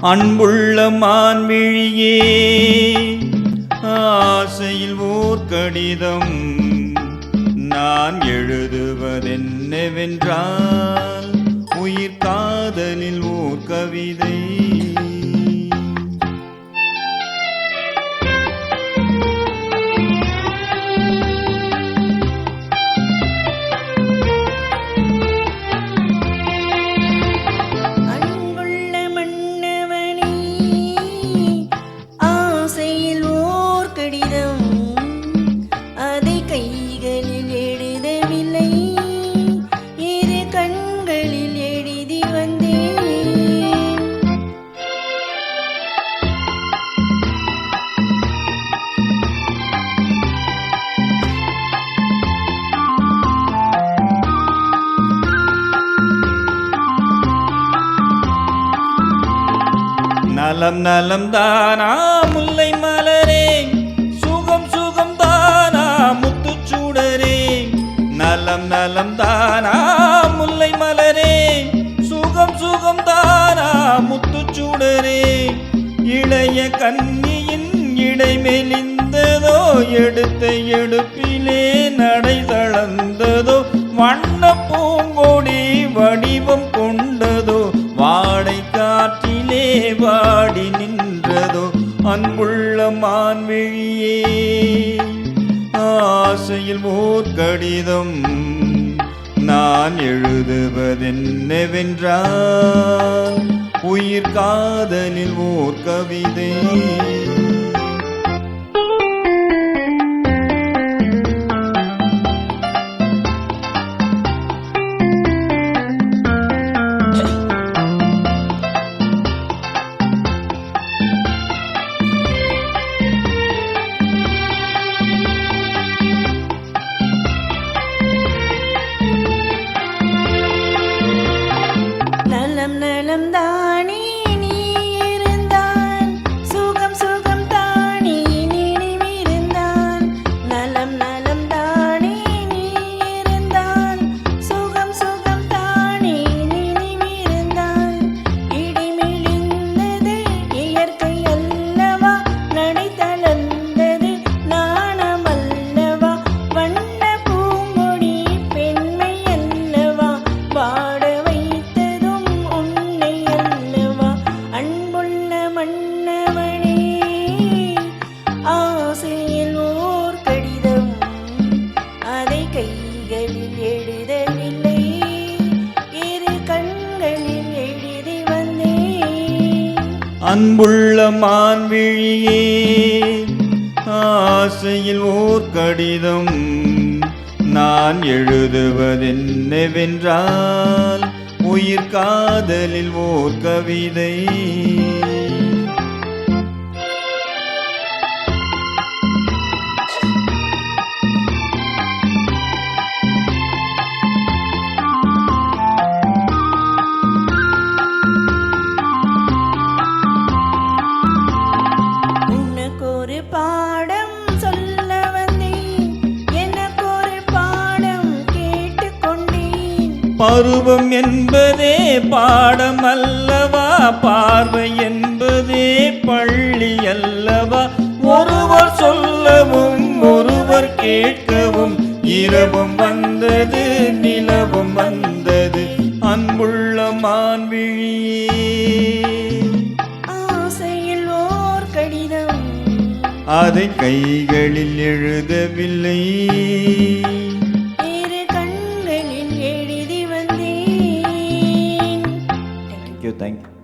அன்புள்ள மான்விழியே, ஆசையில் ஓர் கடிதம் நான் எழுதுவதென்னவென்றால், உயிர் காதலில் ஓர் கவிதை. நலம் நலம் தானா முல்லை மலரே, சுகம் சுகம் தானா முத்துச்சூடரே. நலம் நலம் தானா முல்லை மலரே, சுகம் சுகம் தானா முத்துச்சூடரே. இளைய கன்னியின் இடை மெலிந்ததோ, எடுத்த எடுப்பிலே நடை தளர்ந்ததோ. வண்ண பூங்கொடி வடிவம் கொண்டதோ, வாடை காற்றிலே வாடி நின்றதோ. அன்புள்ள மான்விழியே, ஆசையில் ஓர் கடிதம் நான் எழுதுவதென்னவென்றால், உயிர் காதலில் ஓர் கவிதை. நலம் தானே நீ இருந்தான், சுகம் சுகம் தானே நினைவிருந்தான். நலம் நலம் தானே நீ இருந்தான், சுகம் சுகம் தானே நினைவிருந்தான். இடிமெலிந்தது இயற்கை அல்லவா, நடை தளர்ந்தது நாணம் அல்லவா. வண்ண பூங்கொடி பெண்மை அல்லவா, வாட கைகளில் எழுதவில்லை, இரு கண்களில் எழுதி வந்தேன். அன்புள்ள மான்விழியே, ஆசையில் ஓர் கடிதம் நான் எழுதுவதென்னவென்றால், உயிர் காதலில் ஓர் கவிதை. பாடம் சொல்ல வந்தேன், எனக்கு ஒரு பாடம் கேட்டுக்கொண்டேன். பருவம் என்பதே பாடம் அல்லவா, பார்வை என்பதே பள்ளி அல்லவா. ஒருவர் சொல்லவும் ஒருவர் கேட்கவும், இரவும் வந்தது நிலவும் வந்தது. அன்புள்ள மான்விழியே, ஆசையில் ஓர் கடிதம் அதை கைகளில் எழுதவில்லை, இரு கண்களில் எழுதி வந்தேன். Thank you.